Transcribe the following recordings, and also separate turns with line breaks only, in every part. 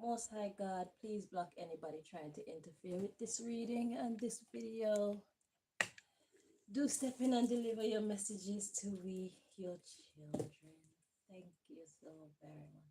Most High God, please block anybody trying to interfere with this reading and this video. Do step in and deliver your messages to we, your children. Thank you so very much.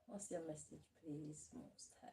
What's your message, please, Most High?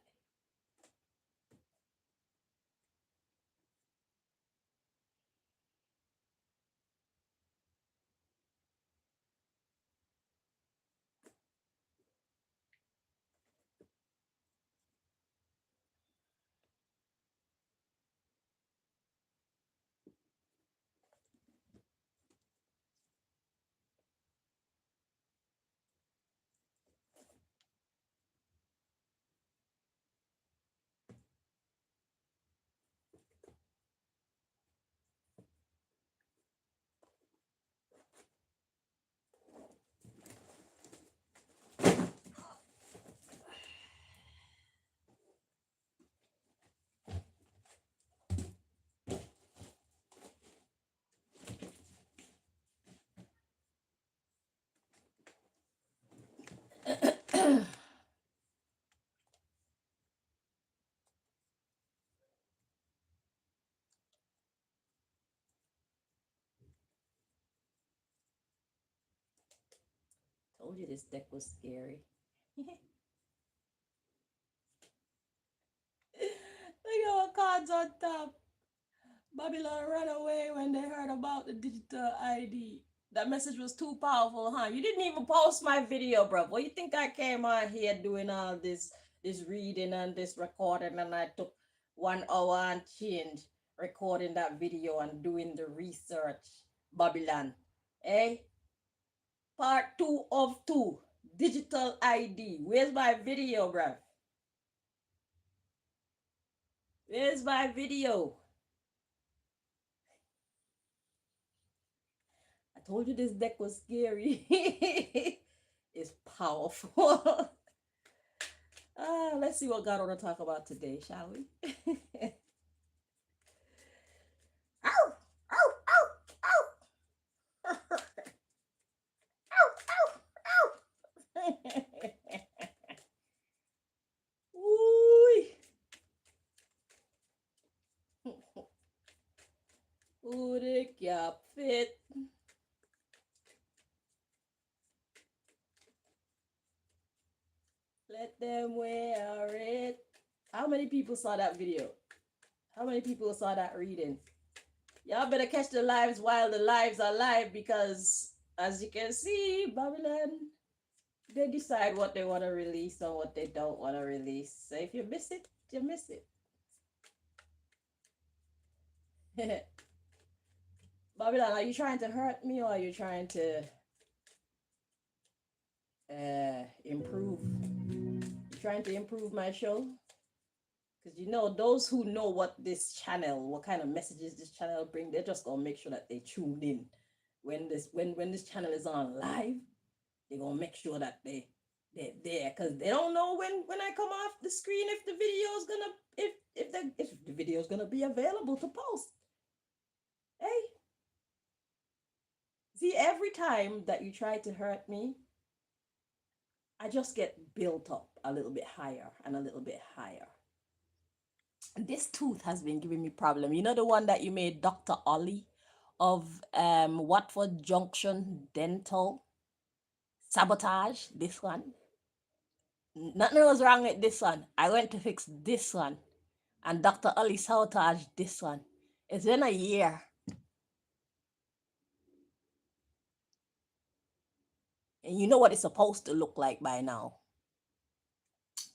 Told you this deck was scary. Look at what cards on top. Babylon ran away when they heard about the digital ID. That message was too powerful, huh? You didn't even post my video, bro. What you think I came out here doing all this reading and this recording, and I took 1 hour and change recording that video and doing the research, Babylon. Eh? Part 2 of 2. Digital ID. Where's my video, bro? Where's my video? I told you this deck was scary. It's powerful. Let's see what God want to talk about today, shall we? Ow! Ow! Ow! Ow! Ow! Ow! Ooh. Ooh, the cap fit. Let them wear it. How many people saw that video? How many people saw that reading? Y'all better catch the lives while the lives are live, because as you can see, Babylon, they decide what they want to release and what they don't want to release. So if you miss it, you miss it. Babylon, are you trying to hurt me, or are you trying to improve? You trying to improve my show? Because you know, those who know what this channel, what kind of messages this channel bring, they're just gonna make sure that they tune in when this channel is on live. They're gonna make sure that they're there, because they don't know when I come off the screen if the video is gonna, if the video is gonna be available to post. Hey, see, every time that you try to hurt me, I just get built up a little bit higher and a little bit higher. This tooth has been giving me problem. You know, the one that you made, Dr. Ollie of Watford Junction Dental? Sabotage this one. Nothing was wrong with this one. I went to fix this one, and Dr. Ollie sabotaged this one. It's been a year. And you know what it's supposed to look like by now.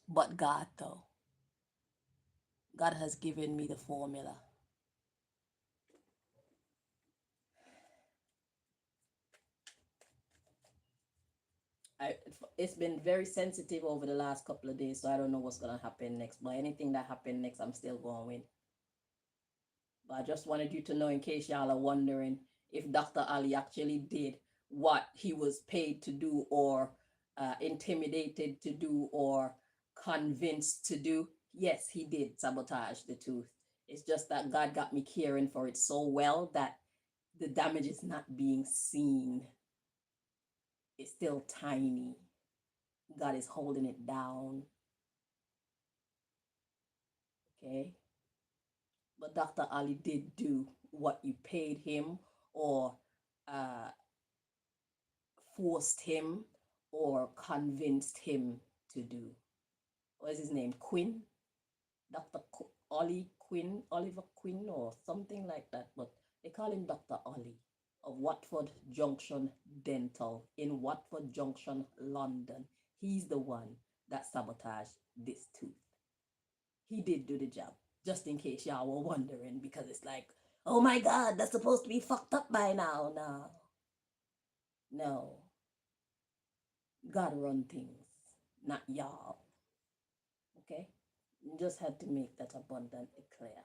But God, though, God has given me the formula. It's been very sensitive over the last couple of days, so I don't know what's gonna happen next. But anything that happens next, I'm still going to win. But I just wanted you to know, in case y'all are wondering, if Dr. Ali actually did what he was paid to do, or intimidated to do, or convinced to do. Yes, he did sabotage the tooth. It's just that God got me caring for it so well that the damage is not being seen. It's still tiny. God is holding it down. Okay? But Dr. Ali did do what you paid him, or uh, forced him, or convinced him to do. What is his name? Quinn? Dr. Ollie Quinn, Oliver Quinn, or something like that. But they call him Dr. Ollie of Watford Junction Dental in Watford Junction, London. He's the one that sabotaged this tooth. He did do the job, just in case y'all were wondering, because it's like, oh my God, that's supposed to be fucked up by now. No. No. God run things, not y'all. Okay? You just had to make that abundantly clear.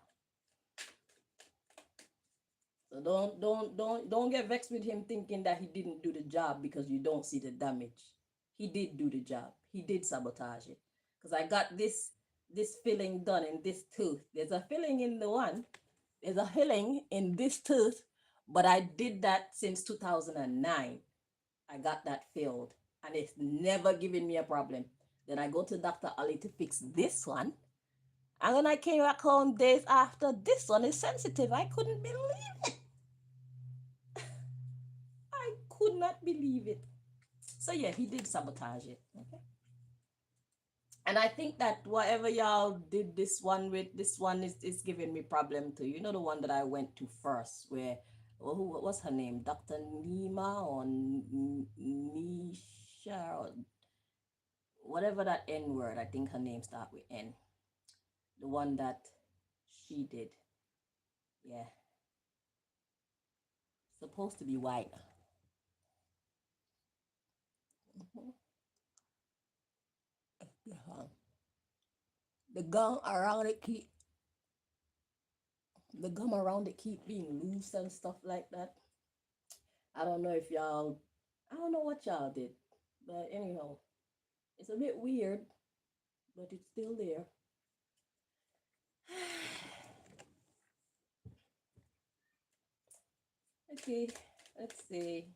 So don't get vexed with him thinking that he didn't do the job because you don't see the damage. He did do the job. He did sabotage it. Because I got this filling done in this tooth. There's a filling in the one. There's a filling in this tooth, but I did that since 2009. I got that filled, and it's never given me a problem. Then I go to Dr. Ali to fix this one. And when I came back home days after, this one is sensitive. I couldn't believe it. I could not believe it. So yeah, he did sabotage it. Okay. And I think that whatever y'all did this one with, this one is giving me problem too. You know, the one that I went to first, where, what was her name? Dr. Nima, or Nisha, or whatever that N word. I think her name start with N. The one that she did. Yeah. Supposed to be white. The gun around the key. the gum around it keep being loose and stuff like that. I don't know if y'all, I don't know what y'all did, but anyhow, it's a bit weird, but it's still there. Okay, let's see.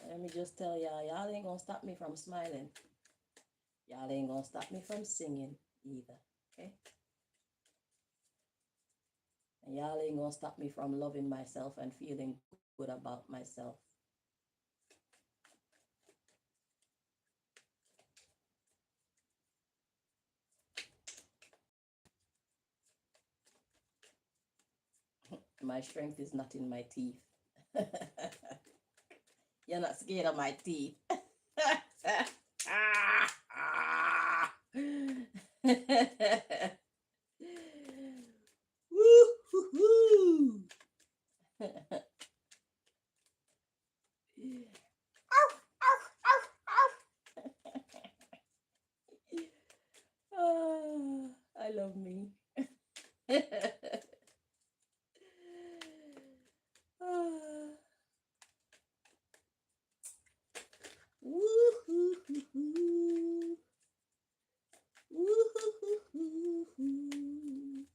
Let me just tell y'all, y'all ain't gonna stop me from smiling. Y'all ain't gonna stop me from singing either. Okay? And y'all ain't gonna stop me from loving myself and feeling good about myself. My strength is not in my teeth. You're not scared of my teeth. Woo-hoo-hoo. Oh, I love me. Ah. Woo-hoo-hoo-hoo. Woo-hoo-hoo-hoo-hoo.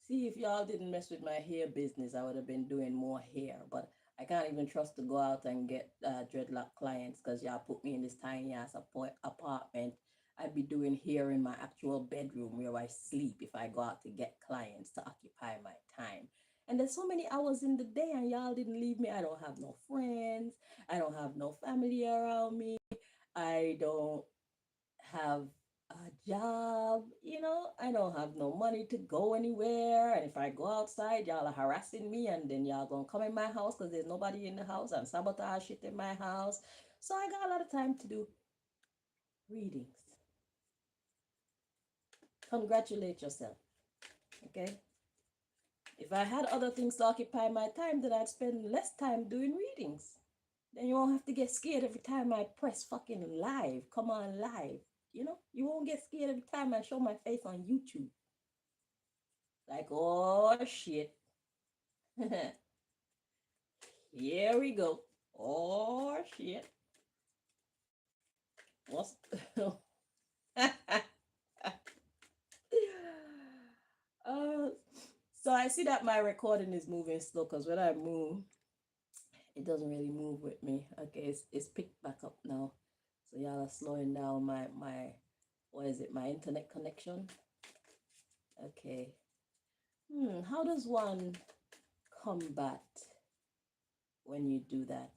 See, if y'all didn't mess with my hair business, I would have been doing more hair. But I can't even trust to go out and get dreadlock clients because y'all put me in this tiny ass apartment. I'd be doing hair in my actual bedroom where I sleep if I go out to get clients to occupy my time. And there's so many hours in the day, and y'all didn't leave me. I don't have no friends. I don't have no family around me. I don't have a job, I don't have no money to go anywhere. And if I go outside, y'all are harassing me, and then y'all gonna come in my house because there's nobody in the house and sabotage shit in my house. So I got a lot of time to do readings. Congratulate yourself, okay? If I had other things to occupy my time, then I'd spend less time doing readings. Then you won't have to get scared every time I press fucking live. Come on, live. You won't get scared every time I show my face on YouTube. Like, oh shit. Here we go. Oh shit. What's uh, so I see that my recording is moving slow because when I move, it doesn't really move with me. Okay, it's picked back up now. So y'all are slowing down my what is it, my internet connection? Okay. How does one combat when you do that?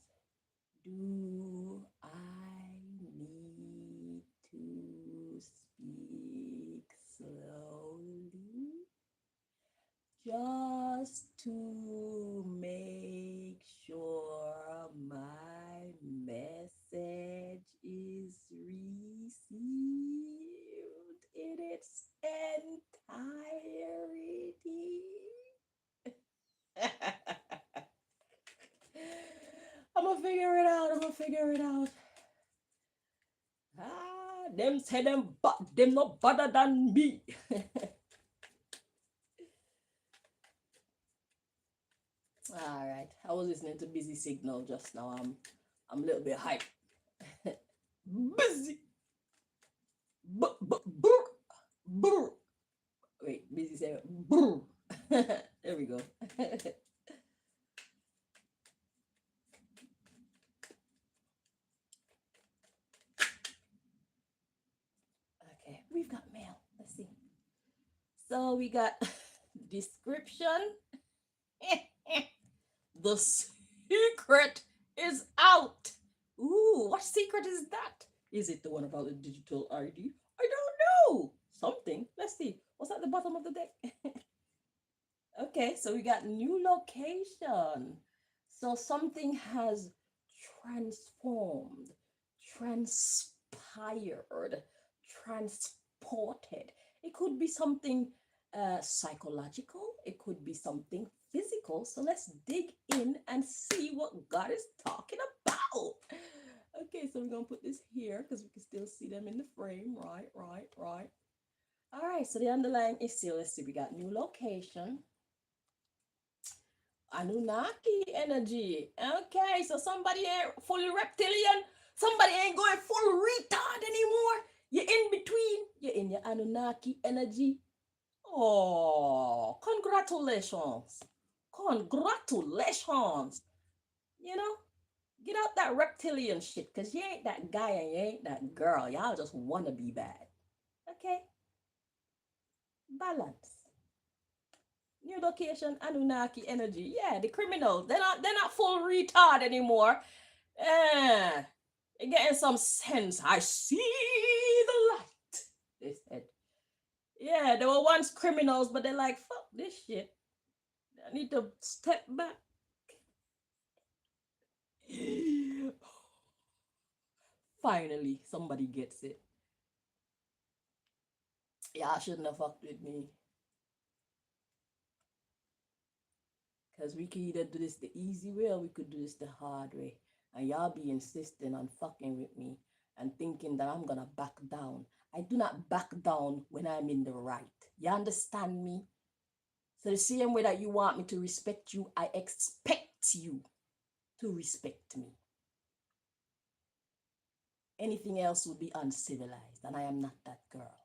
Do I need to speak slowly just to make sure my message is received in its entirety? I'm gonna figure it out. I'm gonna figure it out. Them say them no better than me. All right. I was listening to Busy Signal just now. I'm a little bit hyped. Busy. Wait, Busy say there we go. Okay, we've got mail. Let's see. So we got description. The secret is out. Ooh, what secret is that? Is it the one about the digital ID? I don't know. Something. Let's see. What's at the bottom of the deck? Okay, so we got new location. So something has transformed, transpired, transported. It could be something psychological, it could be something physical. So let's dig in and see what God is talking about. Okay, so we're gonna put this here because we can still see them in the frame. Right. All right, so the underlying issue, let's see, we got new location, Anunnaki energy. Okay, so somebody ain't fully reptilian, somebody ain't going full retard anymore. You're in between, you're in your Anunnaki energy. Oh, congratulations. Congratulations. You know, get out that reptilian shit, because you ain't that guy and you ain't that girl. Y'all just want to be bad. Okay? Balance. New location, Anunnaki energy. Yeah, the criminals. They're not full retard anymore. Eh, they're getting some sense. I see the light. They said. Yeah, they were once criminals, but they're like, fuck this shit. I need to step back. Finally, somebody gets it. Y'all shouldn't have fucked with me. Because we could either do this the easy way or we could do this the hard way. And y'all be insisting on fucking with me and thinking that I'm gonna back down. I do not back down when I'm in the right. You understand me? So the same way that you want me to respect you, I expect you to respect me. Anything else would be uncivilized, and I am not that girl.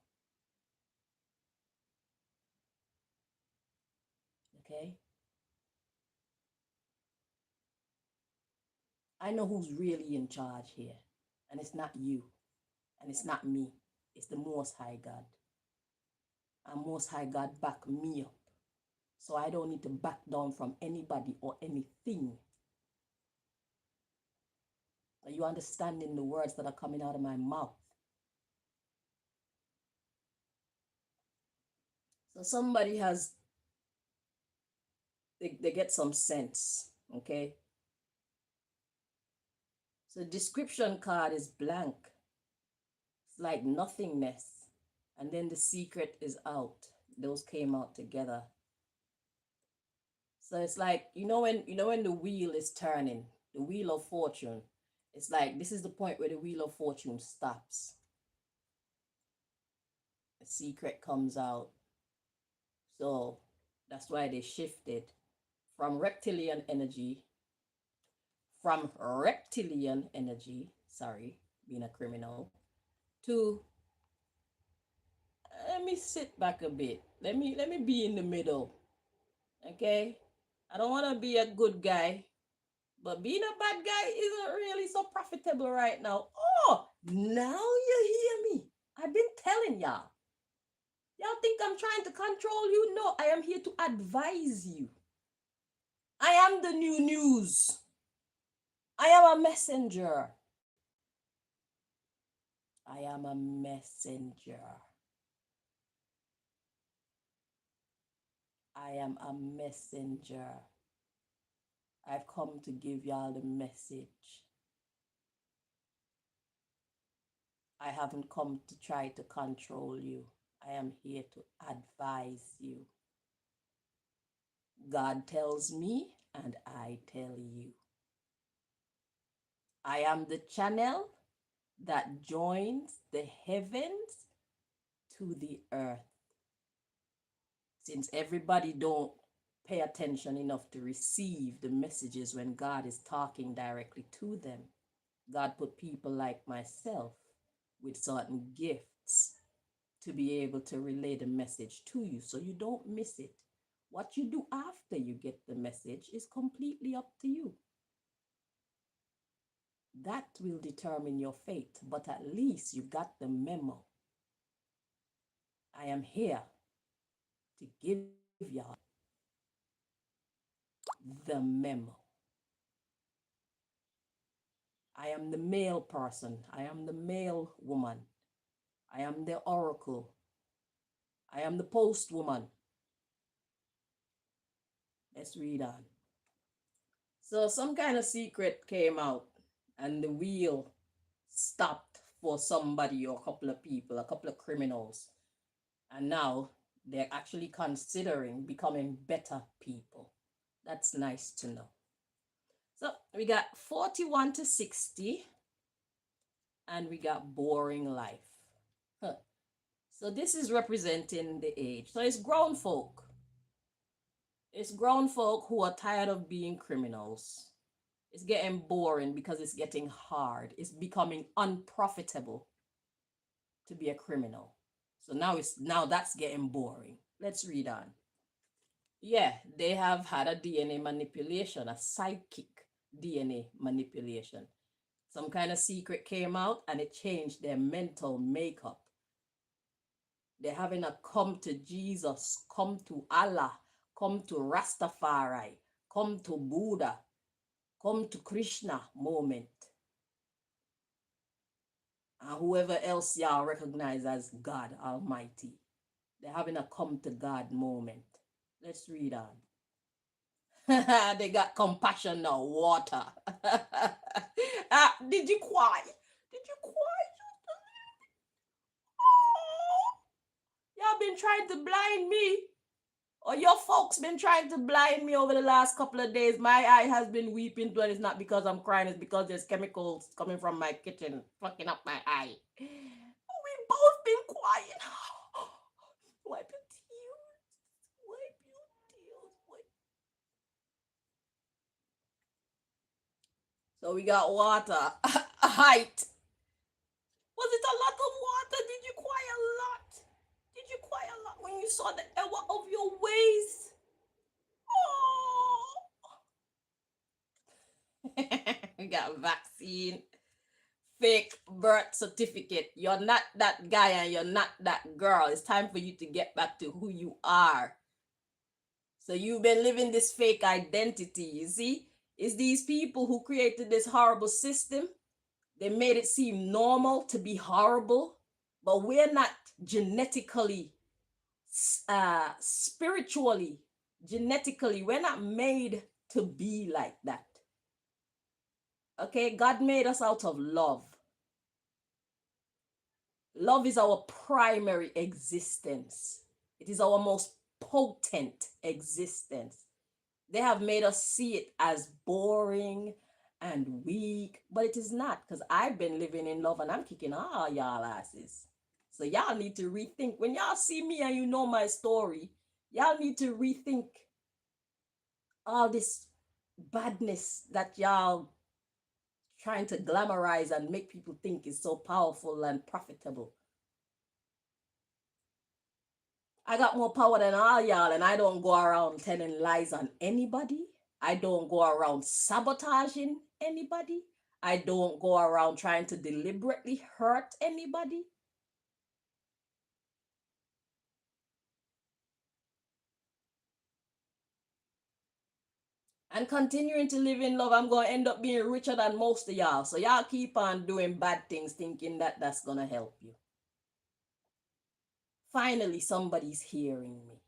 Okay? I know who's really in charge here. And it's not you. And it's not me. It's the Most High God. And Most High God back me up. So I don't need to back down from anybody or anything. Are you understanding the words that are coming out of my mouth? So somebody has, they get some sense, okay? So the description card is blank. It's like nothingness. And then the secret is out. Those came out together. So it's like, when the wheel is turning, the wheel of fortune, it's like this is the point where the wheel of fortune stops. The secret comes out. So that's why they shifted from reptilian energy, sorry, being a criminal, to let me sit back a bit. Let me be in the middle. Okay? I don't want to be a good guy, but being a bad guy isn't really so profitable right now. Oh, now you hear me. I've been telling y'all. Y'all think I'm trying to control you? No, I am here to advise you. I am the new news. I am a messenger. I am a messenger. I am a messenger. I've come to give y'all the message. I haven't come to try to control you. I am here to advise you. God tells me and I tell you. I am the channel that joins the heavens to the earth. Since everybody don't pay attention enough to receive the messages when God is talking directly to them, God put people like myself with certain gifts to be able to relay the message to you so you don't miss it. What you do after you get the message is completely up to you. That will determine your fate, but at least you got the memo. I am here to give y'all the memo. I am the male person. I am the male woman. I am the oracle. I am the postwoman. Let's read on. So some kind of secret came out and the wheel stopped for somebody or a couple of people, a couple of criminals. And now they're actually considering becoming better people. That's nice to know. So we got 41 to 60 and we got boring life. Huh. So this is representing the age. So it's grown folk. It's grown folk who are tired of being criminals. It's getting boring because it's getting hard. It's becoming unprofitable to be a criminal. So now that's getting boring. Let's read on. Yeah, they have had a DNA manipulation, a psychic DNA manipulation. Some kind of secret came out and it changed their mental makeup. They're having a come to Jesus, come to Allah, come to Rastafari, come to Buddha, come to Krishna moment. And whoever else y'all recognize as God Almighty. They're having a come to God moment. Let's read on. They got compassion now, water. Did you cry? Did you cry? Oh, y'all been trying to blind me. Or your folks been trying to blind me over the last couple of days. My eye has been weeping, but it's not because I'm crying, it's because there's chemicals coming from my kitchen, fucking up my eye. We both been quiet. Wipe your tears. Wipe your tears. So we got water. Height. Was it a lot of water? Did you cry a lot? Did you cry a lot when you saw the error of your ways? Oh. We got vaccine, fake birth certificate. You're not that guy and you're not that girl. It's time for you to get back to who you are. So you've been living this fake identity, you see? It's these people who created this horrible system. They made it seem normal to be horrible, but we're not genetically, spiritually, genetically, we're not made to be like that. Okay, God made us out of love. Love is our primary existence. It is our most potent existence. They have made us see it as boring and weak, but it is not, because I've been living in love and I'm kicking all y'all asses. So y'all need to rethink. When y'all see me and you know my story, y'all need to rethink all this badness that y'all trying to glamorize and make people think is so powerful and profitable. I got more power than all y'all, and I don't go around telling lies on anybody. I don't go around sabotaging anybody. I don't go around trying to deliberately hurt anybody. And continuing to live in love, I'm going to end up being richer than most of y'all. So y'all keep on doing bad things thinking that that's going to help you. Finally, somebody's hearing me.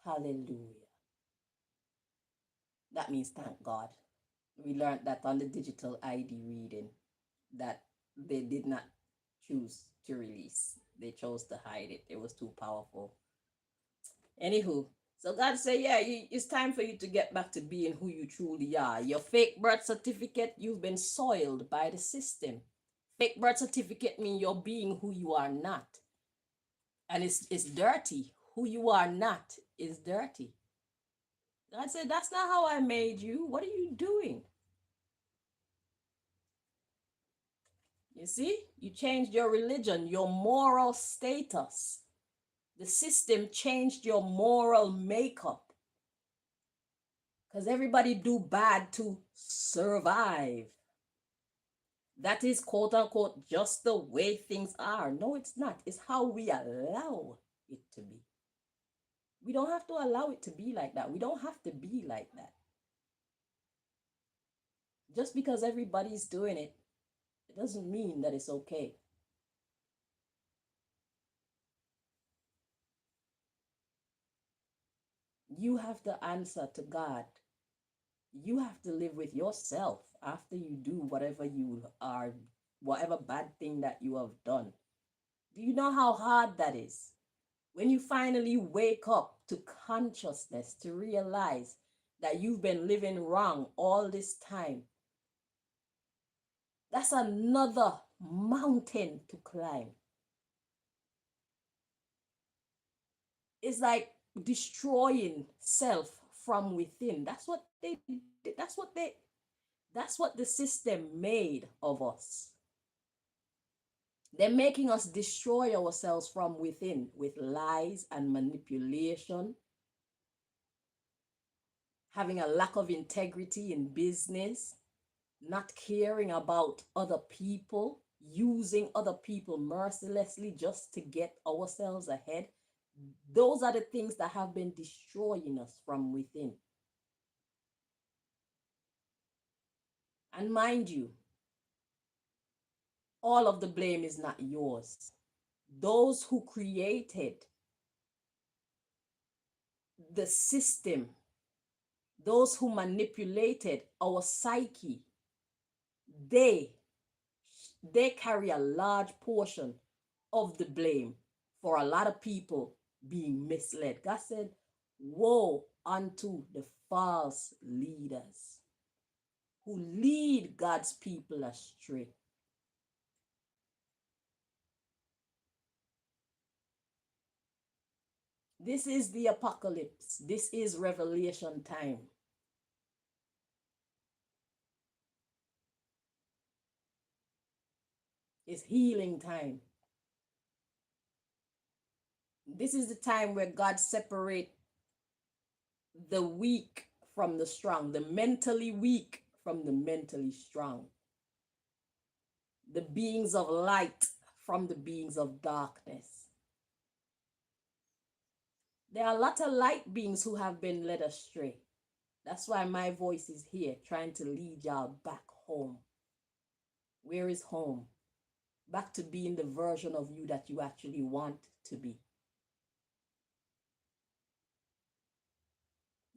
Hallelujah. That means thank God. We learned that on the digital ID reading that they did not choose to release. They chose to hide it. It was too powerful. Anywho, so God said, yeah, it's time for you to get back to being who you truly are. Your fake birth certificate, you've been soiled by the system. Fake birth certificate means you're being who you are not. And it's dirty. Who you are not is dirty. God said, that's not how I made you. What are you doing? You see, you changed your religion, your moral status. The system changed your moral makeup. Because everybody do bad to survive. That is quote unquote just the way things are. No, it's not. It's how we allow it to be. We don't have to allow it to be like that. We don't have to be like that. Just because everybody's doing it, it doesn't mean that it's okay. You have to answer to God. You have to live with yourself after you do whatever bad thing that you have done. Do you know how hard that is? When you finally wake up to consciousness, to realize that you've been living wrong all this time, that's another mountain to climb. It's like destroying self from within. That's what the system made of us. They're making us destroy ourselves from within with lies and manipulation, having a lack of integrity in business, not caring about other people, using other people mercilessly just to get ourselves ahead. Those are the things that have been destroying us from within. And mind you, all of the blame is not yours. Those who created the system, those who manipulated our psyche, they they carry a large portion of the blame for a lot of people being misled. God said, woe unto the false leaders who lead God's people astray. This is the apocalypse. This is revelation time. It's healing time. This is the time where God separates the weak from the strong, the mentally weak from the mentally strong, the beings of light from the beings of darkness. There are a lot of light beings who have been led astray. That's why my voice is here, trying to lead y'all back home. Where is home? Back to being the version of you that you actually want to be.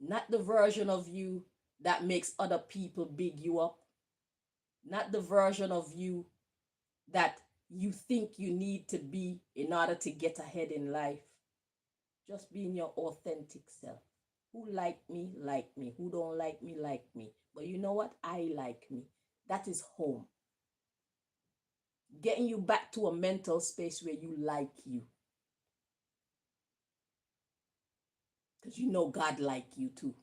Not the version of you that makes other people big you up. Not the version of you that you think you need to be in order to get ahead in life. Just being your authentic self. Who like me, like me. Who don't like me, like me. But you know what? I like me. That is home. Getting you back to a mental space where you like you. Because you know God like you too.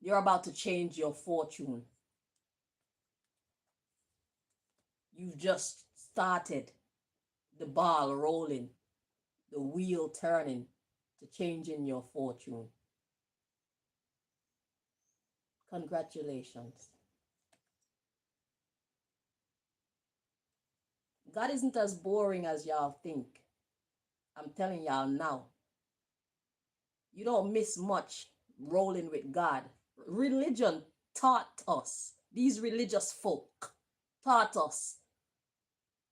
You're about to change your fortune. You've just started the ball rolling, the wheel turning to changing your fortune. Congratulations. God isn't as boring as y'all think. I'm telling y'all now. You don't miss much rolling with God. Religion taught us, these religious folk taught us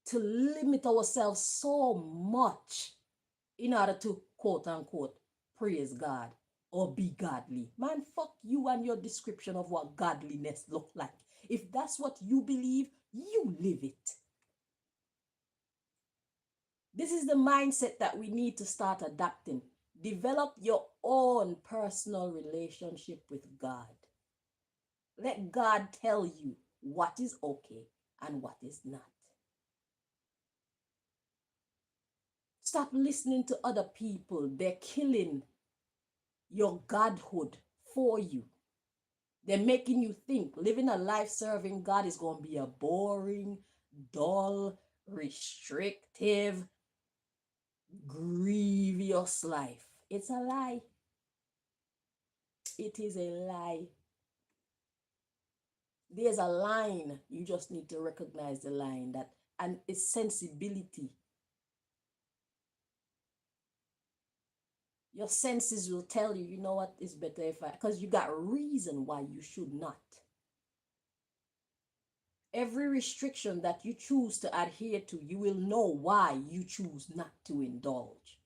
to limit ourselves so much in order to quote unquote praise God or be godly. Man, fuck you and your description of what godliness look like. If that's what you believe, you live it. This is the mindset that we need to start adapting. Develop your own personal relationship with God. Let God tell you what is okay and what is not. Stop listening to other people. They're killing your godhood for you. They're making you think living a life serving God is going to be a boring, dull, restrictive, grievous life. It's a lie. It is a lie. There's a line. You just need to recognize the line that, and it's sensibility. Your senses will tell you, you know what, it's better if I, because you got a reason why you should not. Every restriction that you choose to adhere to, you will know why you choose not to indulge.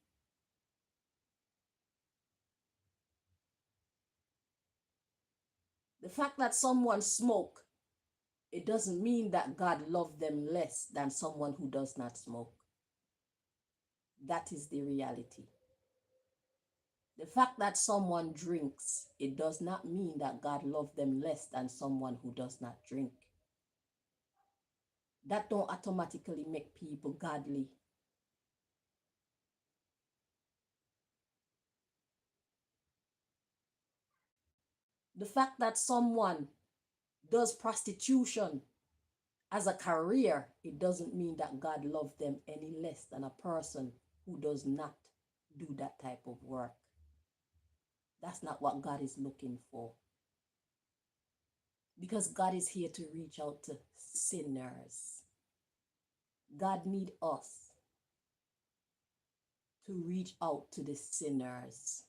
The fact that someone smoke, it doesn't mean that God loves them less than someone who does not smoke. That is the reality. The fact that someone drinks, it does not mean that God loves them less than someone who does not drink. That don't automatically make people godly. The fact that someone does prostitution as a career, it doesn't mean that God loves them any less than a person who does not do that type of work. That's not what God is looking for. Because God is here to reach out to sinners. God need us to reach out to the sinners.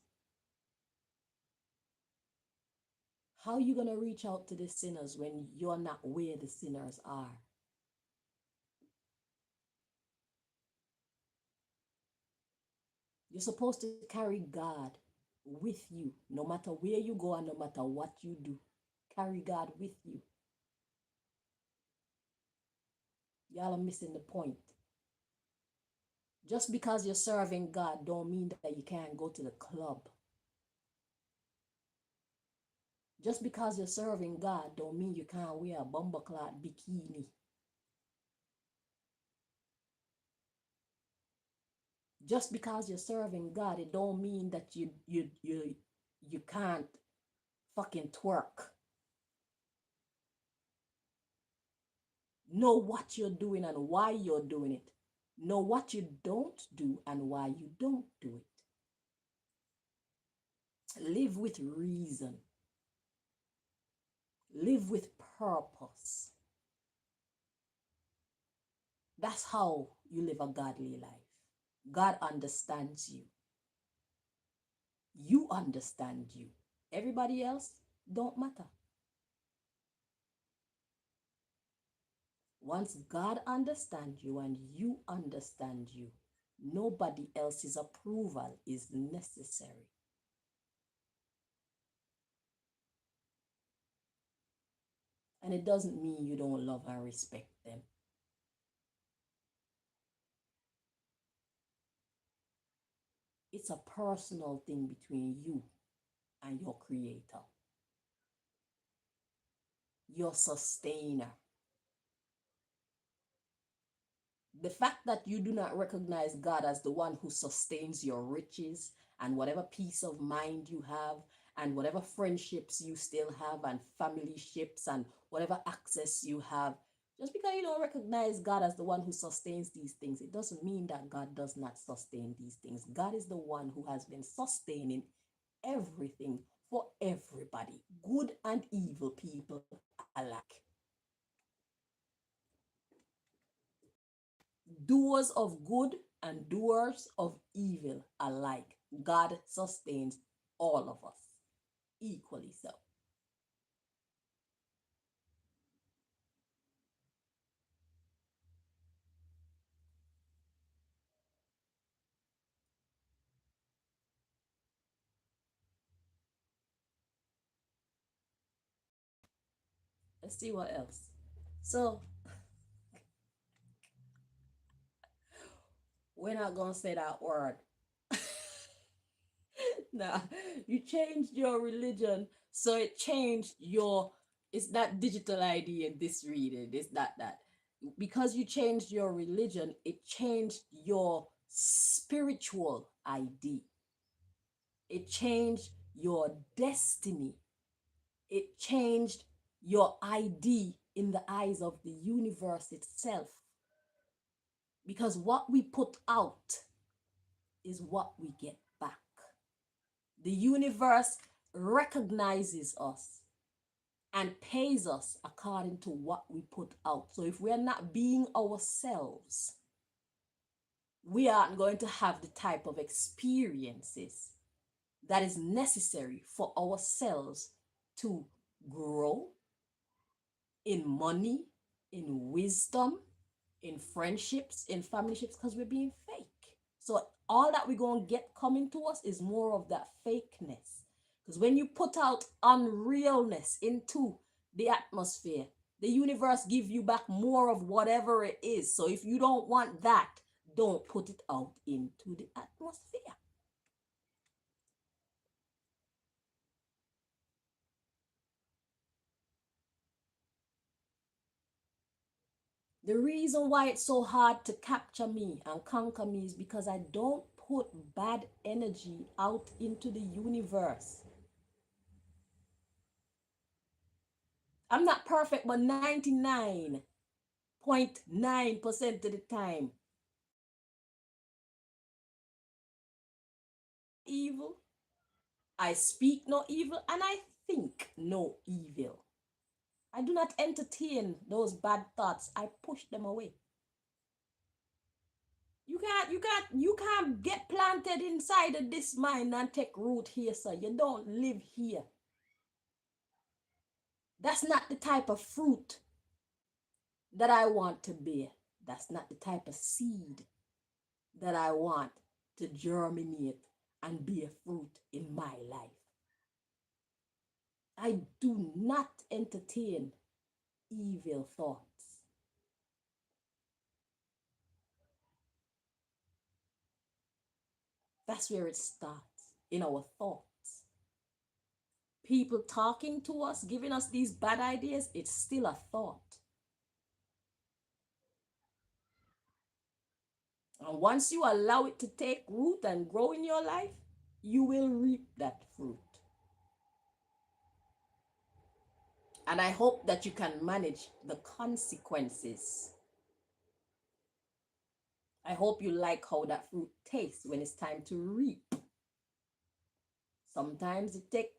How are you going to reach out to the sinners when you're not where the sinners are? You're supposed to carry God with you, no matter where you go and no matter what you do. Carry God with you. Y'all are missing the point. Just because you're serving God don't mean that you can't go to the club. Just because you're serving God don't mean you can't wear a bomberclot bikini. Just because you're serving God, it don't mean that you can't fucking twerk. Know what you're doing and why you're doing it. Know what you don't do and why you don't do it. Live with reason. Live with purpose. That's how you live a godly life. God understands you. You understand you. Everybody else don't matter. Once God understands you and you understand you, nobody else's approval is necessary. And it doesn't mean you don't love and respect them. It's a personal thing between you and your creator, your sustainer. The fact that you do not recognize God as the one who sustains your riches and whatever peace of mind you have and whatever friendships you still have and family ships and whatever access you have, just because you don't recognize God as the one who sustains these things, it doesn't mean that God does not sustain these things. God is the one who has been sustaining everything for everybody, good and evil people alike. Doers of good and doers of evil alike. God sustains all of us equally so. Let's see what else. So, we're not going to say that word. Nah, you changed your religion, so it changed your. It's not digital ID in this reading. It's not that. Because you changed your religion, it changed your spiritual ID. It changed your destiny. It changed your ID in the eyes of the universe itself. Because what we put out is what we get back. The universe recognizes us and pays us according to what we put out. So if we're not being ourselves, we aren't going to have the type of experiences that is necessary for ourselves to grow in money, in wisdom, in friendships, in family ships, because we're being fake. So all that we're going to get coming to us is more of that fakeness. Because when you put out unrealness into the atmosphere, the universe gives you back more of whatever it is. So if you don't want that, don't put it out into the atmosphere. The reason why it's so hard to capture me and conquer me is because I don't put bad energy out into the universe. I'm not perfect, but 99.9% of the time, evil, I speak no evil, and I think no evil. I do not entertain those bad thoughts. I push them away. You can't get planted inside of this mind and take root here, sir. You don't live here. That's not the type of fruit that I want to bear. That's not the type of seed that I want to germinate and bear fruit in my life. I do not entertain evil thoughts. That's where it starts, in our thoughts. People talking to us, giving us these bad ideas, it's still a thought. And once you allow it to take root and grow in your life, you will reap that fruit. And I hope that you can manage the consequences. I hope you like how that fruit tastes when it's time to reap. Sometimes it takes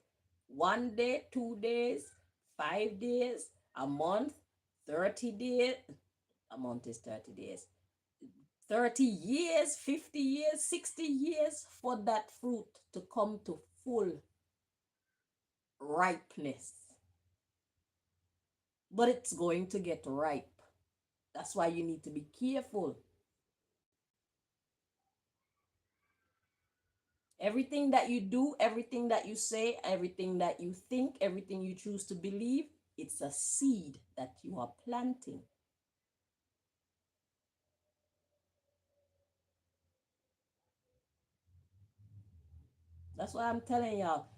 1 day, 2 days, 5 days, a month, 30 days. A month is 30 days. 30 years, 50 years, 60 years for that fruit to come to full ripeness. But it's going to get ripe. That's why you need to be careful. Everything that you do, everything that you say, everything that you think, everything you choose to believe, it's a seed that you are planting. That's why I'm telling y'all.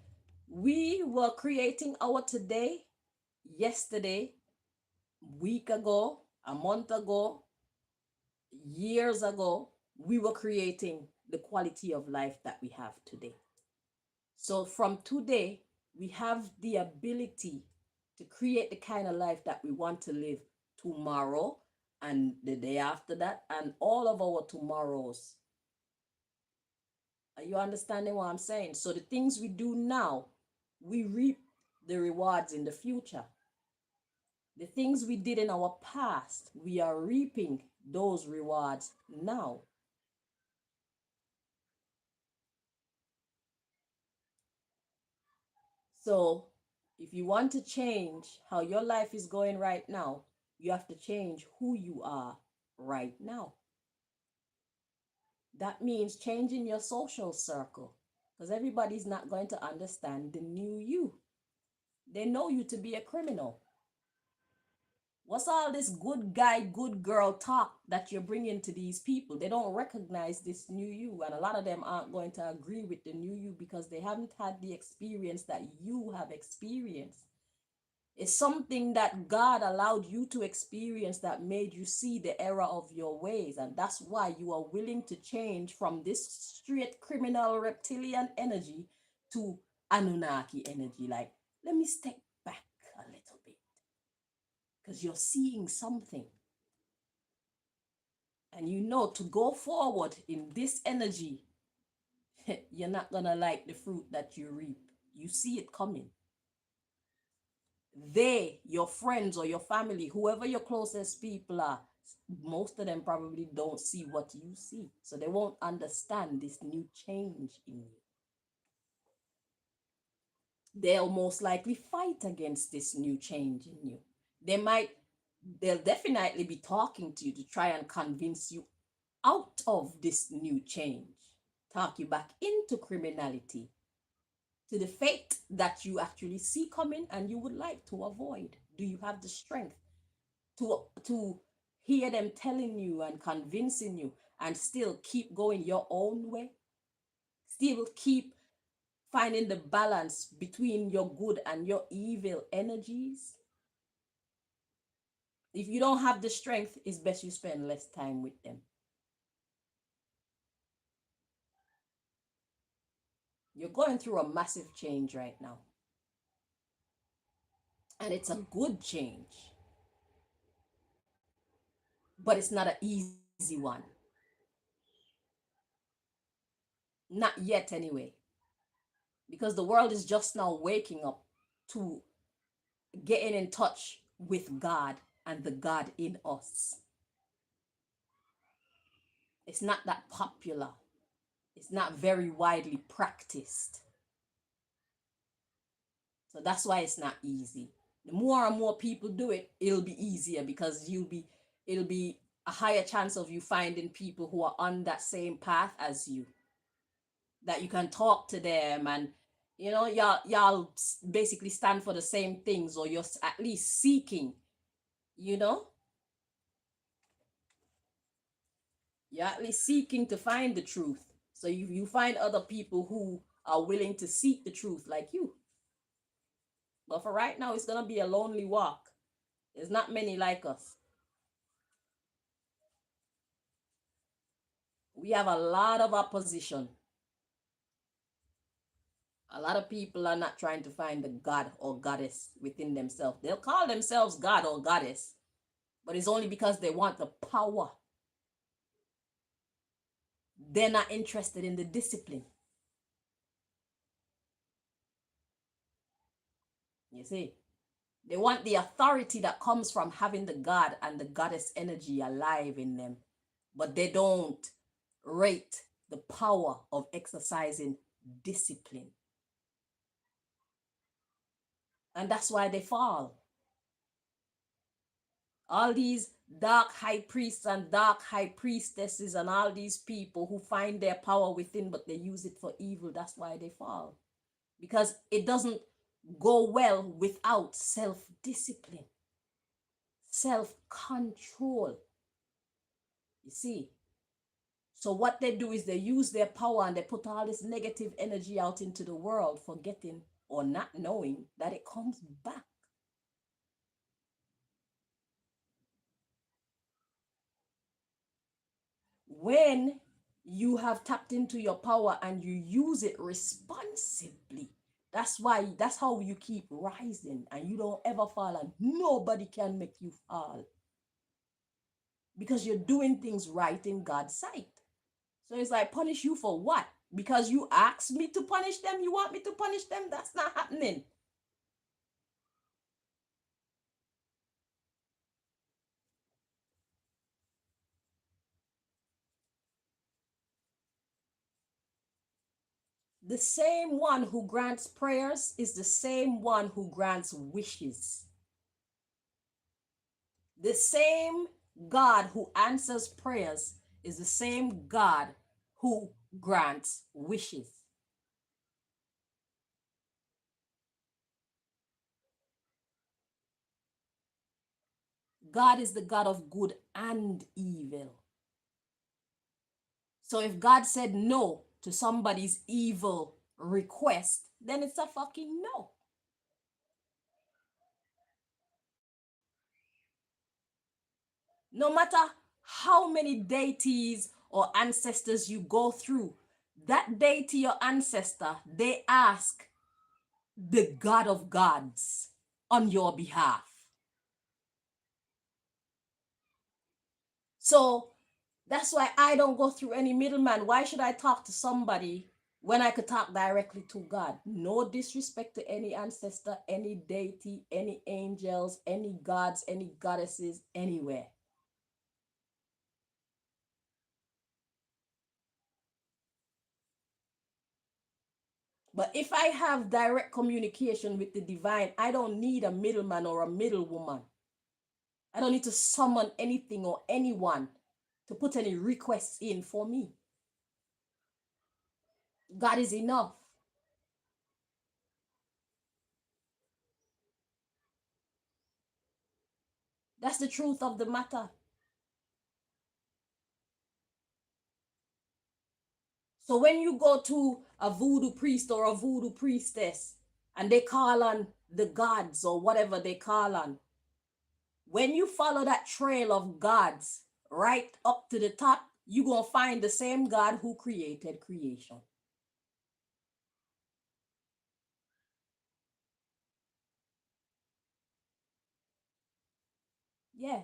We were creating our today, yesterday, week ago, a month ago, years ago. We were creating the quality of life that we have today. So from today, we have the ability to create the kind of life that we want to live tomorrow and the day after that and all of our tomorrows. Are you understanding what I'm saying? So the things we do now, we reap the rewards in the future. The things we did in our past, we are reaping those rewards now. So if you want to change how your life is going right now, you have to change who you are right now. That means changing your social circle because everybody's not going to understand the new you. They know you to be a criminal. What's all this good guy, good girl talk that you're bringing to these people? They don't recognize this new you, and a lot of them aren't going to agree with the new you because they haven't had the experience that you have experienced. It's something that God allowed you to experience that made you see the error of your ways. And that's why you are willing to change from this straight criminal reptilian energy to Anunnaki energy. Like, let me step back a little bit because you're seeing something. And you know to go forward in this energy, you're not going to like the fruit that you reap. You see it coming. They, your friends or your family, whoever your closest people are, most of them probably don't see what you see. So they won't understand this new change in you. They'll most likely fight against this new change in you. They'll definitely be talking to you to try and convince you out of this new change, talk you back into criminality, to the fate that you actually see coming and you would like to avoid. Do you have the strength to hear them telling you and convincing you and still keep going your own way? Still keep finding the balance between your good and your evil energies? If you don't have the strength, it's best you spend less time with them. You're going through a massive change right now. And it's a good change. But it's not an easy one. Not yet, anyway. Because the world is just now waking up to getting in touch with God and the God in us. It's not that popular. It's not very widely practiced. So that's why it's not easy. The more and more people do it, it'll be easier because it'll be a higher chance of you finding people who are on that same path as you, that you can talk to them, and y'all basically stand for the same things, or you're at least seeking, you know you're at least seeking to find the truth. So you find other people who are willing to seek the truth like you. But for right now, it's gonna be a lonely walk. There's not many like us. We have a lot of opposition. A lot of people are not trying to find the God or goddess within themselves. They'll call themselves God or goddess, but it's only because they want the power. They're not interested in the discipline. You see, they want the authority that comes from having the God and the goddess energy alive in them, but they don't rate the power of exercising discipline. And that's why they fall. All these dark high priests and dark high priestesses and all these people who find their power within, but they use it for evil, that's why they fall. Because it doesn't go well without self-discipline, self-control. You see? So what they do is they use their power and they put all this negative energy out into the world, forgetting or not knowing that it comes back. When you have tapped into your power and you use it responsibly, that's how you keep rising and you don't ever fall, and nobody can make you fall, because you're doing things right in God's sight. So it's like, punish you for what? Because you asked me to punish them? You want me to punish them? That's not happening. The same one who grants prayers is the same one who grants wishes. The same God who answers prayers is the same God who grants wishes. God is the God of good and evil. So if God said no to somebody's evil request, then it's a fucking no. No matter how many deities or ancestors you go through, that deity or ancestor, they ask the God of gods on your behalf. So that's why I don't go through any middleman. Why should I talk to somebody when I could talk directly to God? No disrespect to any ancestor, any deity, any angels, any gods, any goddesses, anywhere. But if I have direct communication with the divine, I don't need a middleman or a middlewoman. I don't need to summon anything or anyone to put any requests in for me. God is enough. That's the truth of the matter. So when you go to a voodoo priest or a voodoo priestess and they call on the gods or whatever they call on, When you follow that trail of gods right up to the top, you're going to find the same God who created creation. Yeah.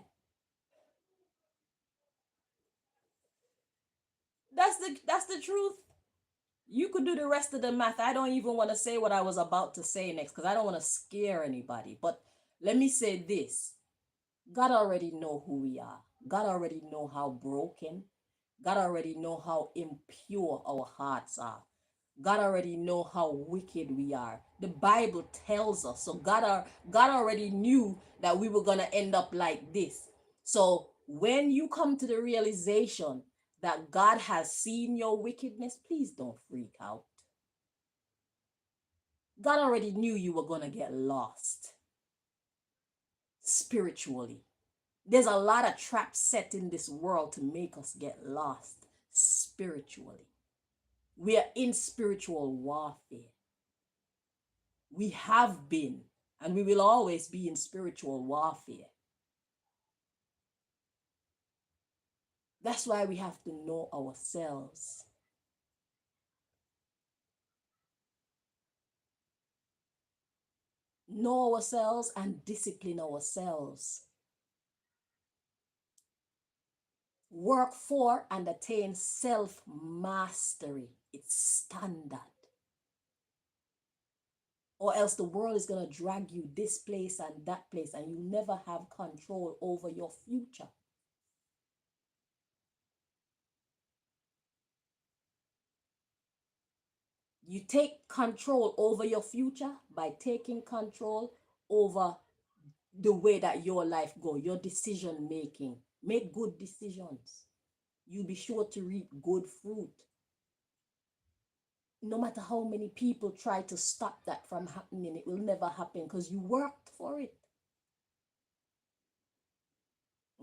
That's the truth. You could do the rest of the math. I don't even want to say what I was about to say next because I don't want to scare anybody. But let me say this. God already know who we are. God already know how broken. God already know how impure our hearts are. God already know how wicked we are. The Bible tells us. So God already knew that we were going to end up like this. So when you come to the realization that God has seen your wickedness, please don't freak out. God already knew you were going to get lost spiritually. There's a lot of traps set in this world to make us get lost spiritually. We are in spiritual warfare. We have been, and we will always be in spiritual warfare. That's why we have to know ourselves. Know ourselves and discipline ourselves. Work for and attain self mastery. It's standard. Or else the world is going to drag you this place and that place, and you never have control over your future. You take control over your future by taking control over the way that your life go, your decision making. Make good decisions. You'll be sure to reap good fruit. No matter how many people try to stop that from happening, it will never happen because you worked for it.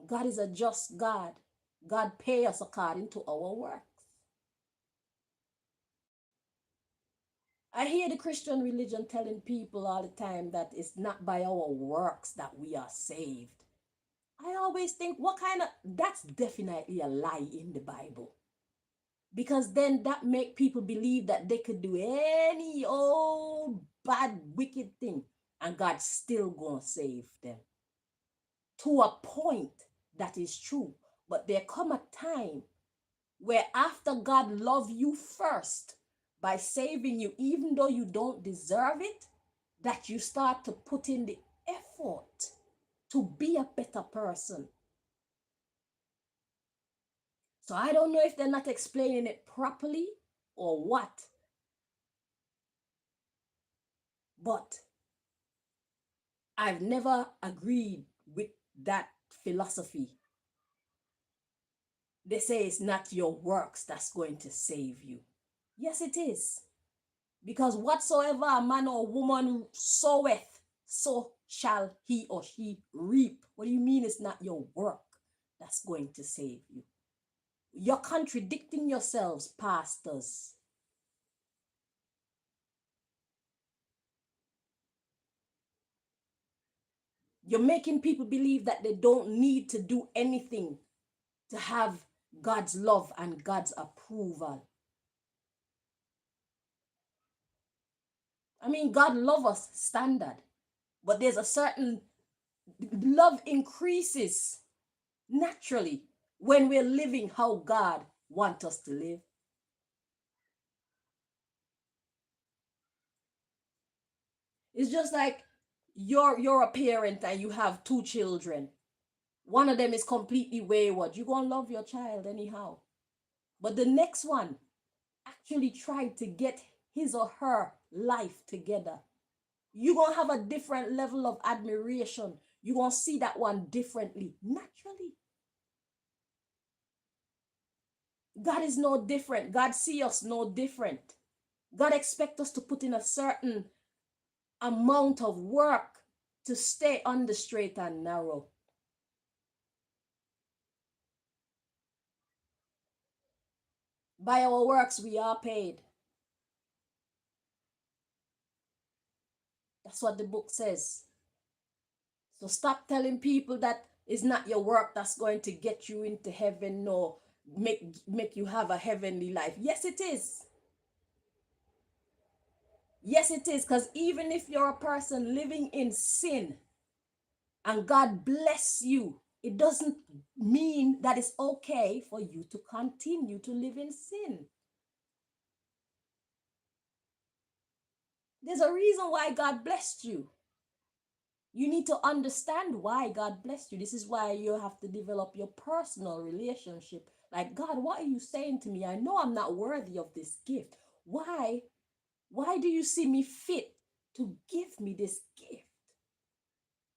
God is a just God. God pay us according to our works. I hear the Christian religion telling people all the time that it's not by our works that we are saved. I always think, what kind of, that's definitely a lie in the Bible. Because then that make people believe that they could do any old bad wicked thing and God's still gonna save them. To a point, that is true. But there come a time where after God love you first by saving you, even though you don't deserve it, that you start to put in the effort to be a better person. So I don't know if they're not explaining it properly or what. But I've never agreed with that philosophy. They say it's not your works that's going to save you. Yes, it is. Because whatsoever a man or woman soweth, so shall he or she reap. What do you mean it's not your work that's going to save you? You're contradicting yourselves, pastors. You're making people believe that they don't need to do anything to have God's love and God's approval. I mean, God loves us standard, but there's a certain love increases naturally when we're living how God wants us to live. It's just like you're a parent and you have two children. One of them is completely wayward. You're gonna love your child anyhow. But the next one actually tried to get his or her life together. You're gonna have a different level of admiration. You're gonna see that one differently, naturally. God is no different. God see us no different. God expects us to put in a certain amount of work to stay on the straight and narrow. By our works, we are paid. That's what the book says. So stop telling people that it's not your work that's going to get you into heaven or make you have a heavenly life. Yes, it is. Yes, it is. Because even if you're a person living in sin and God bless you, it doesn't mean that it's okay for you to continue to live in sin. There's a reason why God blessed you. You need to understand why God blessed you. This is why you have to develop your personal relationship. Like, God, what are you saying to me? I know I'm not worthy of this gift. Why? Why do you see me fit to give me this gift?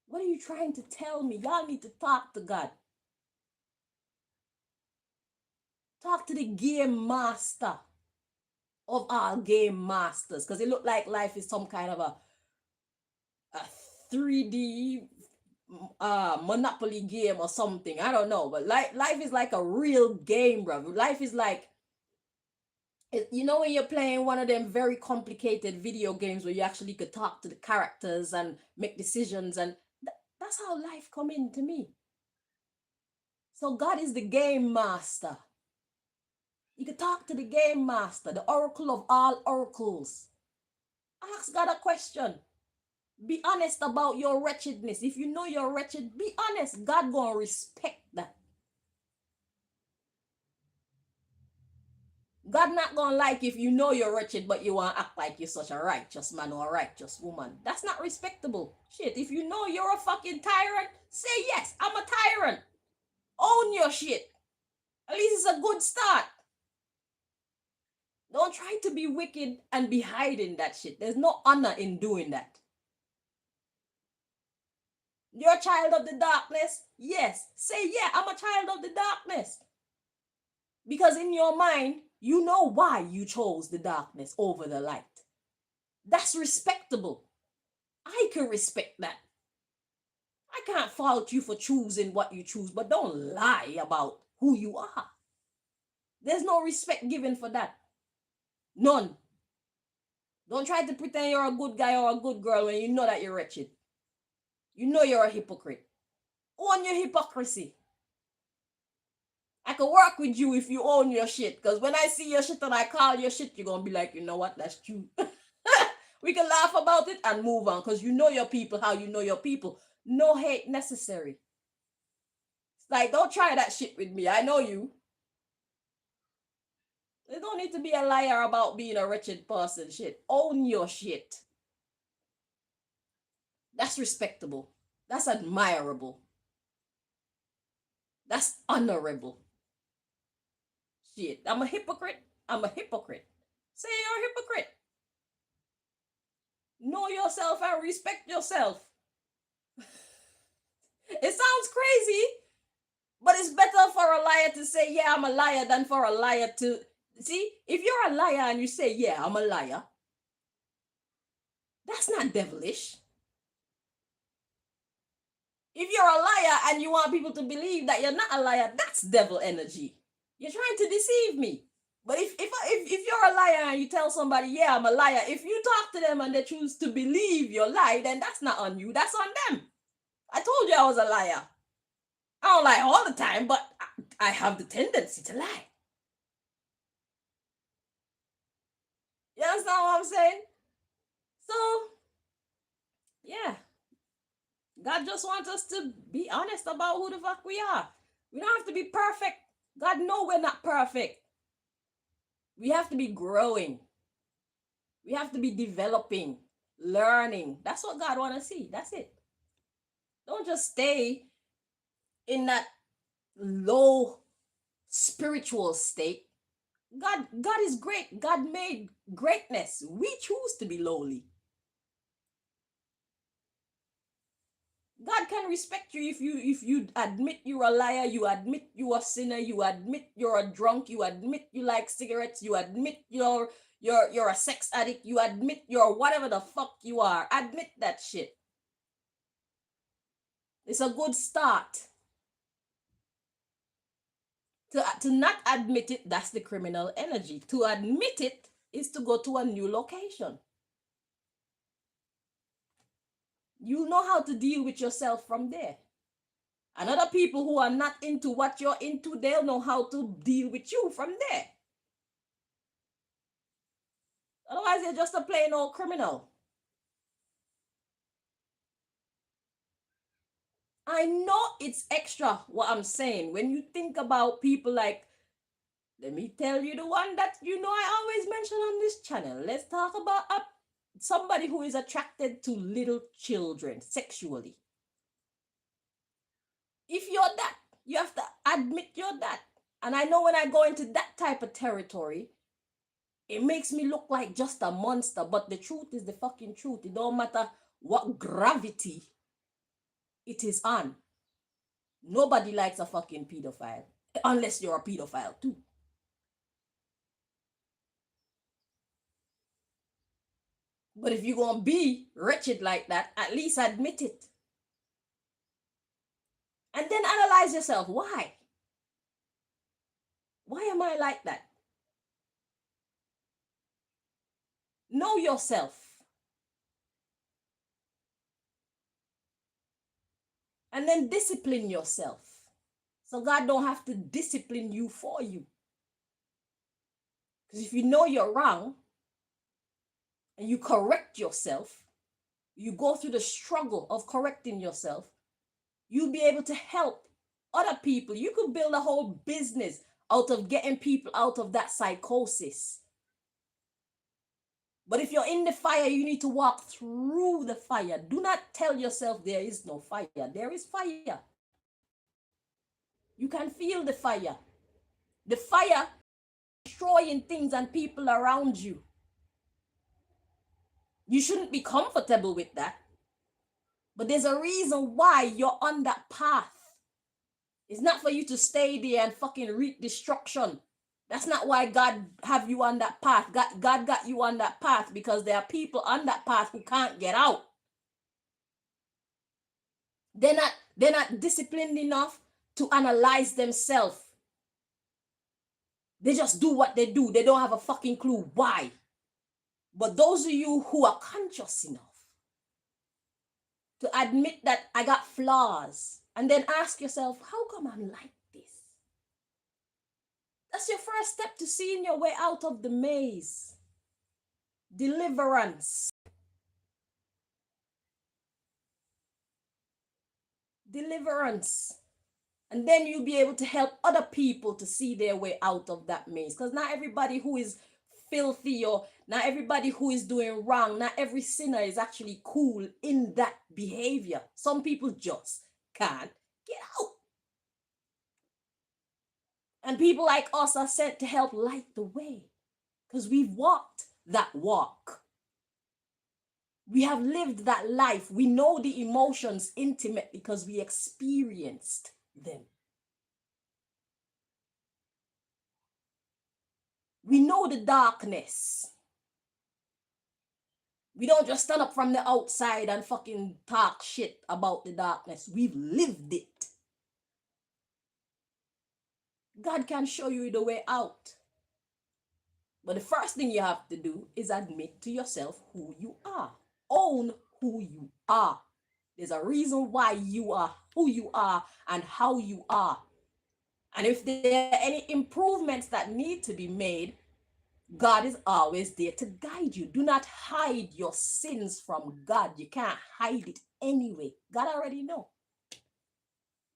What are you trying to tell me? Y'all need to talk to God. Talk to the game master of all game masters. Because it looked like life is some kind of a 3D Monopoly game or something. I don't know. But life is like a real game, bro. Life is like, you know, when you're playing one of them very complicated video games where you actually could talk to the characters and make decisions, and that's how life come in to me. So God is the game master. You can talk to the game master, the oracle of all oracles. Ask God a question. Be honest about your wretchedness. If you know you're wretched, be honest. God gonna respect that. God not gonna like if you know you're wretched, but you wanna act like you're such a righteous man or a righteous woman. That's not respectable. Shit, if you know you're a fucking tyrant, say yes, I'm a tyrant. Own your shit. At least it's a good start. Don't try to be wicked and be hiding that shit. There's no honor in doing that. You're a child of the darkness? Yes. Say, yeah, I'm a child of the darkness. Because in your mind, you know why you chose the darkness over the light. That's respectable. I can respect that. I can't fault you for choosing what you choose, but don't lie about who you are. There's no respect given for that. None. Don't try to pretend you're a good guy or a good girl when you know that you're wretched. You know you're a hypocrite. Own your hypocrisy. I can work with you if you own your shit. Because when I see your shit and I call your shit, you're going to be like, you know what? That's true. We can laugh about it and move on. Because you know your people how you know your people. No hate necessary. It's like, don't try that shit with me. I know you. There don't need to be a liar about being a wretched person. Shit. Own your shit. That's respectable. That's admirable. That's honorable. Shit. I'm a hypocrite. I'm a hypocrite. Say you're a hypocrite. Know yourself and respect yourself. It sounds crazy, but it's better for a liar to say, yeah, I'm a liar, than for a liar to... See, if you're a liar and you say, yeah, I'm a liar, that's not devilish. If you're a liar and you want people to believe that you're not a liar, that's devil energy. You're trying to deceive me. But if you're a liar and you tell somebody, yeah, I'm a liar, if you talk to them and they choose to believe your lie, then that's not on you, that's on them. I told you I was a liar. I don't lie all the time, but I have the tendency to lie. You understand what I'm saying? So, yeah. God just wants us to be honest about who the fuck we are. We don't have to be perfect. God knows we're not perfect. We have to be growing. We have to be developing, learning. That's what God wants to see. That's it. Don't just stay in that low spiritual state. God is great. God made greatness. We choose to be lowly. God can respect you if you admit you're a liar, you admit you're a sinner, you admit you're a drunk, you admit you like cigarettes, you admit you're a sex addict, you admit you're whatever the fuck you are. Admit that shit. It's a good start. To not admit it, that's the criminal energy. To admit it is to go to a new location. You know how to deal with yourself from there. And other people who are not into what you're into, they'll know how to deal with you from there. Otherwise, you're just a plain old criminal. I know it's extra what I'm saying. When you think about people like, let me tell you the one that I always mention on this channel. Let's talk about somebody who is attracted to little children sexually. If you're that, you have to admit you're that. And I know when I go into that type of territory, it makes me look like just a monster. But the truth is the fucking truth. It don't matter what gravity it is on. Nobody likes a fucking pedophile. Unless you're a pedophile too. But if you're going to be wretched like that, at least admit it. And then analyze yourself. Why? Why am I like that? Know yourself. And then discipline yourself. So God don't have to discipline you for you. Because if you know you're wrong and you correct yourself, you go through the struggle of correcting yourself, you'll be able to help other people. You could build a whole business out of getting people out of that psychosis. But if you're in the fire, you need to walk through the fire. Do not tell yourself there is no fire. There is fire. You can feel the fire. The fire destroying things and people around you. You shouldn't be comfortable with that. But there's a reason why you're on that path. It's not for you to stay there and fucking reap destruction. That's not why God have you on that path. God got you on that path because there are people on that path who can't get out. They're not disciplined enough to analyze themselves. They just do what they do. They don't have a fucking clue why. But those of you who are conscious enough to admit that I got flaws and then ask yourself, how come I'm like this? That's your first step to seeing your way out of the maze. Deliverance. Deliverance. And then you'll be able to help other people to see their way out of that maze. Because not everybody who is filthy or not everybody who is doing wrong, not every sinner is actually cool in that behavior. Some people just can't get out. And people like us are sent to help light the way because we've walked that walk. We have lived that life. We know the emotions intimately because we experienced them. We know the darkness. We don't just stand up from the outside and fucking talk shit about the darkness. We've lived it. God can show you the way out. But the first thing you have to do is admit to yourself who you are. Own who you are. There's a reason why you are who you are and how you are. And if there are any improvements that need to be made, God is always there to guide you. Do not hide your sins from God. You can't hide it anyway. God already knows.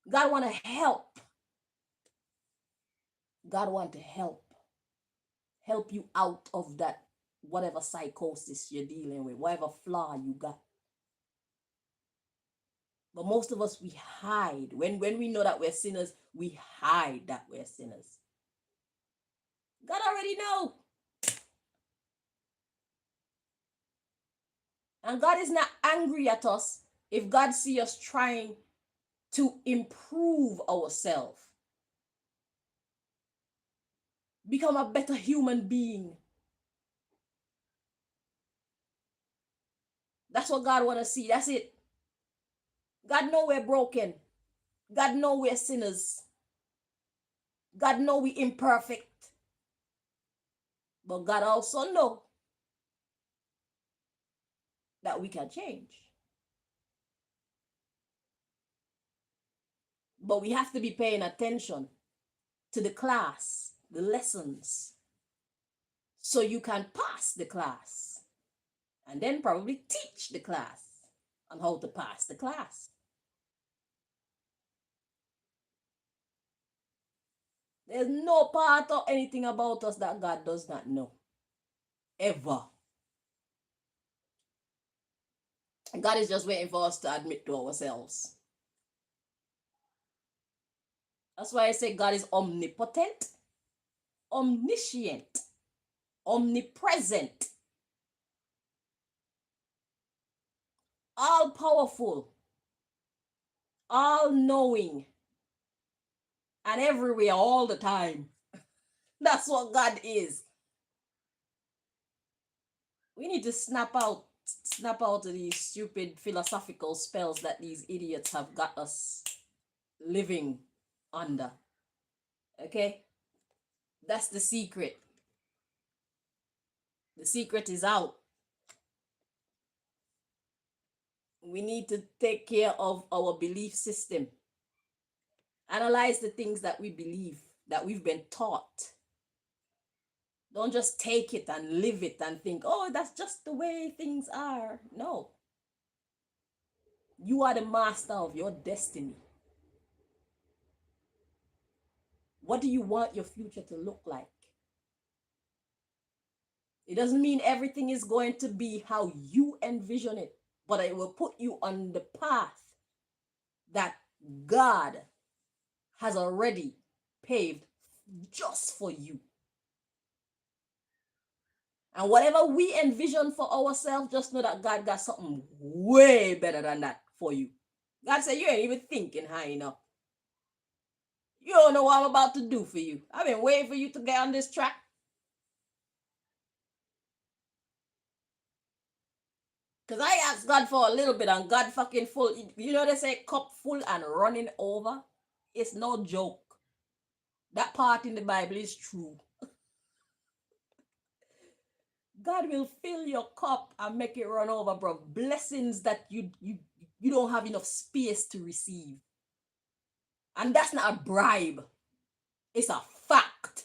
God want to help. God want to help. Help you out of that whatever psychosis you're dealing with, whatever flaw you got. But most of us, we hide. When we know that we're sinners, we hide that we're sinners. God already knows. And God is not angry at us if God sees us trying to improve ourselves. Become a better human being. That's what God want to see. That's it. God know we're broken. God know we're sinners. God know we're imperfect. But God also know that we can change. But we have to be paying attention to the class, the lessons, so you can pass the class and then probably teach the class on how to pass the class. There's no part or anything about us that God does not know. Ever. God is just waiting for us to admit to ourselves. That's why I say God is omnipotent, omniscient, omnipresent, all powerful, all knowing, and everywhere all the time. That's what God is. We need to snap out of these stupid philosophical spells that these idiots have got us living under. Okay? That's the secret. The secret is out. We need to take care of our belief system. Analyze the things that we believe, that we've been taught. Don't just take it and live it and think, oh, that's just the way things are. No. You are the master of your destiny. What do you want your future to look like? It doesn't mean everything is going to be how you envision it, but it will put you on the path that God has already paved just for you. And whatever we envision for ourselves, just know that God got something way better than that for you. God said, you ain't even thinking high enough. You don't know what I'm about to do for you. I've been waiting for you to get on this track. Because I asked God for a little bit and God fucking full. You know they say cup full and running over? It's no joke. That part in the Bible is true. God will fill your cup and make it run over, bro. Blessings that you don't have enough space to receive. And that's not a bribe. It's a fact.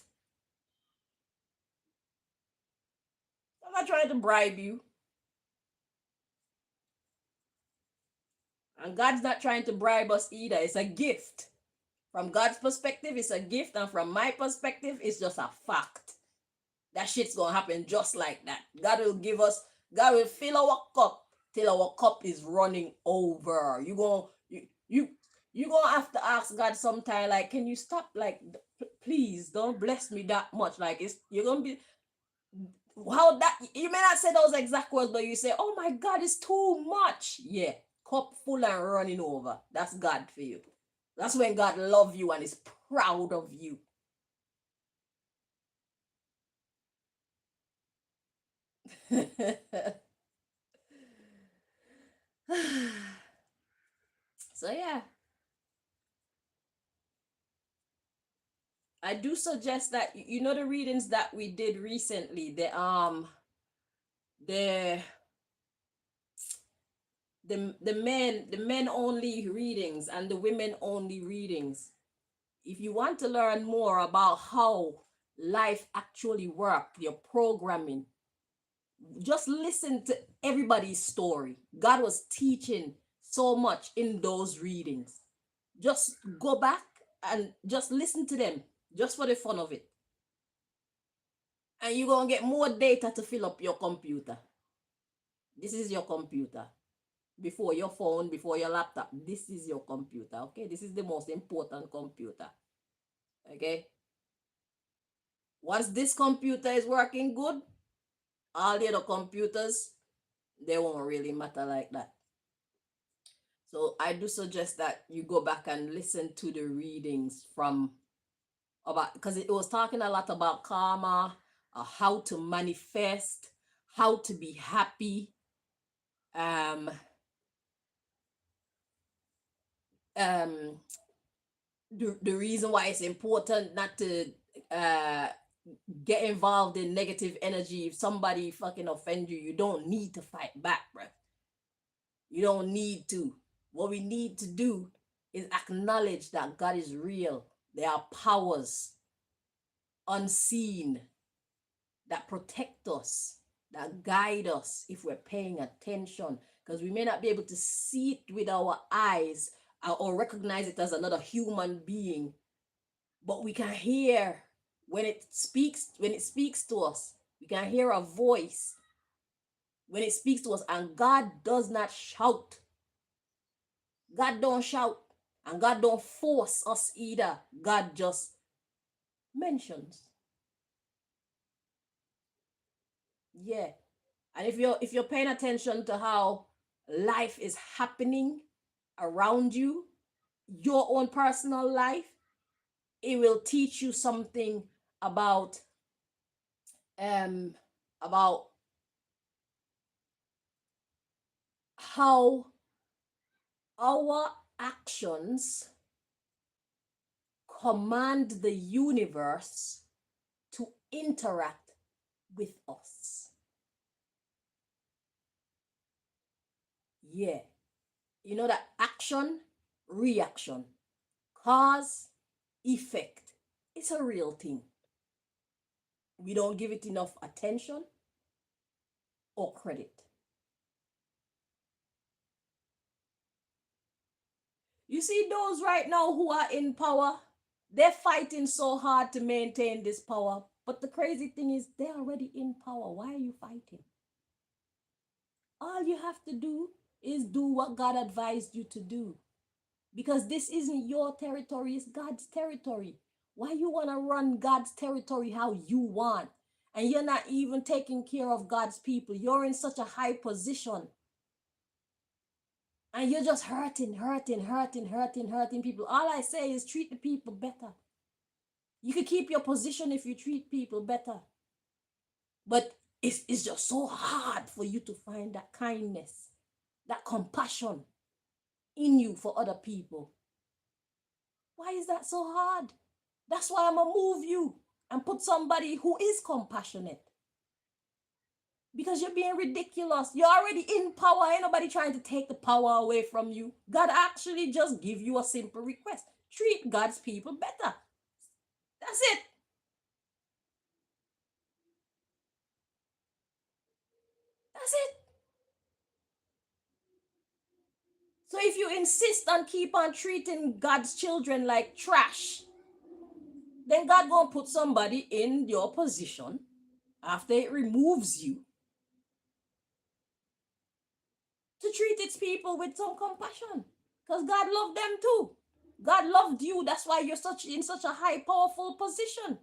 I'm not trying to bribe you. And God's not trying to bribe us either. It's a gift. From God's perspective, it's a gift. And from my perspective, it's just a fact. That shit's gonna happen just like that. God will fill our cup till our cup is running over. You gonna have to ask God sometime, like, can you stop, like, please don't bless me that much. Like, you're gonna be, how that, you may not say those exact words, but you say, oh my God, it's too much. Yeah, cup full and running over. That's God for you. That's when God loves you and is proud of you. So yeah, I do suggest that, you know, the readings that we did recently, the men only readings and the women only readings. If you want to learn more about how life actually works, your programming, just listen to everybody's story. God was teaching so much in those readings. Just go back and just listen to them, just for the fun of it. And you're going to get more data to fill up your computer. This is your computer. Before your phone, before your laptop, this is your computer, okay? This is the most important computer, okay? Once this computer is working good, all the other computers, they won't really matter like that. So I do suggest that you go back and listen to the readings from about, because it was talking a lot about karma, how to manifest, how to be happy, the reason why it's important not to get involved in negative energy. If somebody fucking offend you, you don't need to fight back, bro. You don't need to. What we need to do is acknowledge that God is real. There are powers unseen that protect us, that guide us if we're paying attention. Because we may not be able to see it with our eyes or recognize it as another human being, but we can hear when it speaks to us. We can hear a voice when it speaks to us, and God does not shout. God don't shout, and God don't force us either. God just mentions. Yeah. And if you're paying attention to how life is happening around you, your own personal life, it will teach you something about um about how our actions command the universe to interact with us. Yeah. You know that action, reaction, cause, effect. It's a real thing. We don't give it enough attention or credit. You see those right now who are in power, they're fighting so hard to maintain this power. But the crazy thing is, they're already in power. Why are you fighting? All you have to do is do what God advised you to do. Because this isn't your territory, it's God's territory. Why you want to run God's territory how you want? And you're not even taking care of God's people. You're in such a high position. And you're just hurting people. All I say is treat the people better. You could keep your position if you treat people better. But it's just so hard for you to find that kindness, that compassion in you for other people. Why is that so hard? That's why I'm going to move you and put somebody who is compassionate. Because you're being ridiculous. You're already in power. Ain't nobody trying to take the power away from you. God actually just give you a simple request. Treat God's people better. That's it. That's it. So if you insist on keep on treating God's children like trash, then God gonna put somebody in your position after it removes you to treat its people with some compassion. Because God loved them too. God loved you. That's why you're in such a high, powerful position.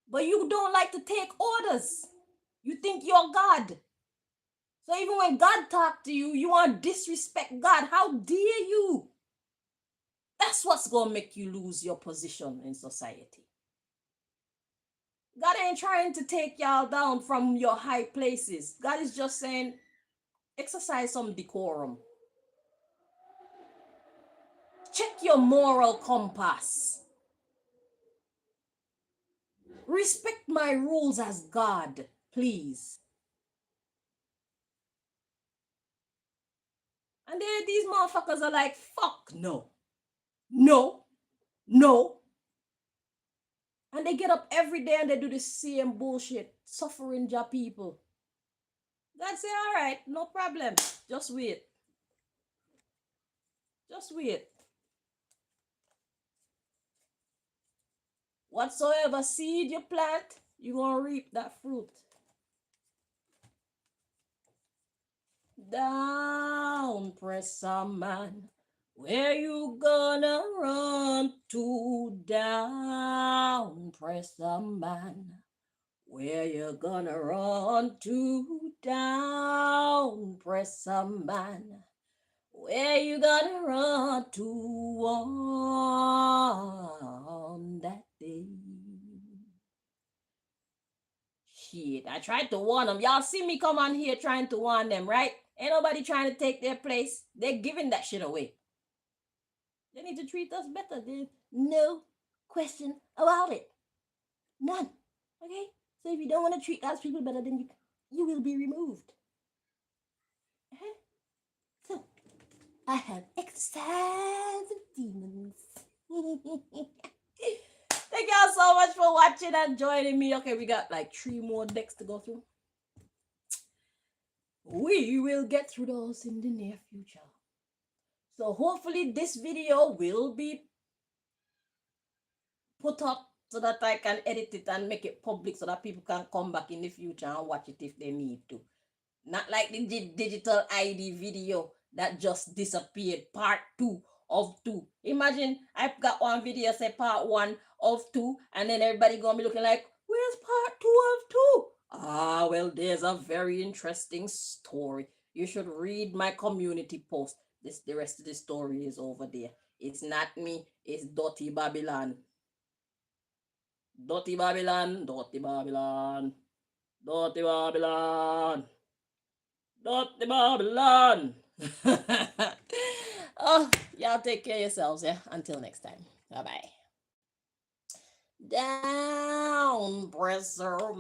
But you don't like to take orders. You think you're God. So even when God talks to you, you want to disrespect God. How dare you? That's what's going to make you lose your position in society. God ain't trying to take y'all down from your high places. God is just saying, exercise some decorum. Check your moral compass. Respect my rules as God, please. And then these motherfuckers are like, fuck no. No. No. And they get up every day and they do the same bullshit, suffering your people. God say, all right, no problem. Just wait. Just wait. Whatsoever seed you plant, you're going to reap that fruit. Down, press a man. Where you gonna run to? Down, press a man. Where you gonna run to? Down, press a man. Where you gonna run to on that day? Shit, I tried to warn them. Y'all see me come on here trying to warn them, right? Ain't nobody trying to take their place. They're giving that shit away. They need to treat us better. There's no question about it. None. Okay? So if you don't want to treat God's people better, then you will be removed. Uh-huh. So I have exercised the demons. Thank y'all so much for watching and joining me. Okay, we got like 3 more decks to go through. We will get through those in the near future. So hopefully this video will be put up so that I can edit it and make it public so that people can come back in the future and watch it if they need to. Not like the digital ID video that just disappeared, part 2 of 2. Imagine I've got one video say part 1 of 2 and then everybody gonna be looking like, where's part 2 of 2? Ah, well, there's a very interesting story. You should read my community post. The rest of the story is over there. It's not me, it's Dirty Babylon. Dirty Babylon, Dirty Babylon, Dirty Babylon, Dirty Babylon. Oh, y'all take care of yourselves, yeah? Until next time. Bye-bye. Down, Presser.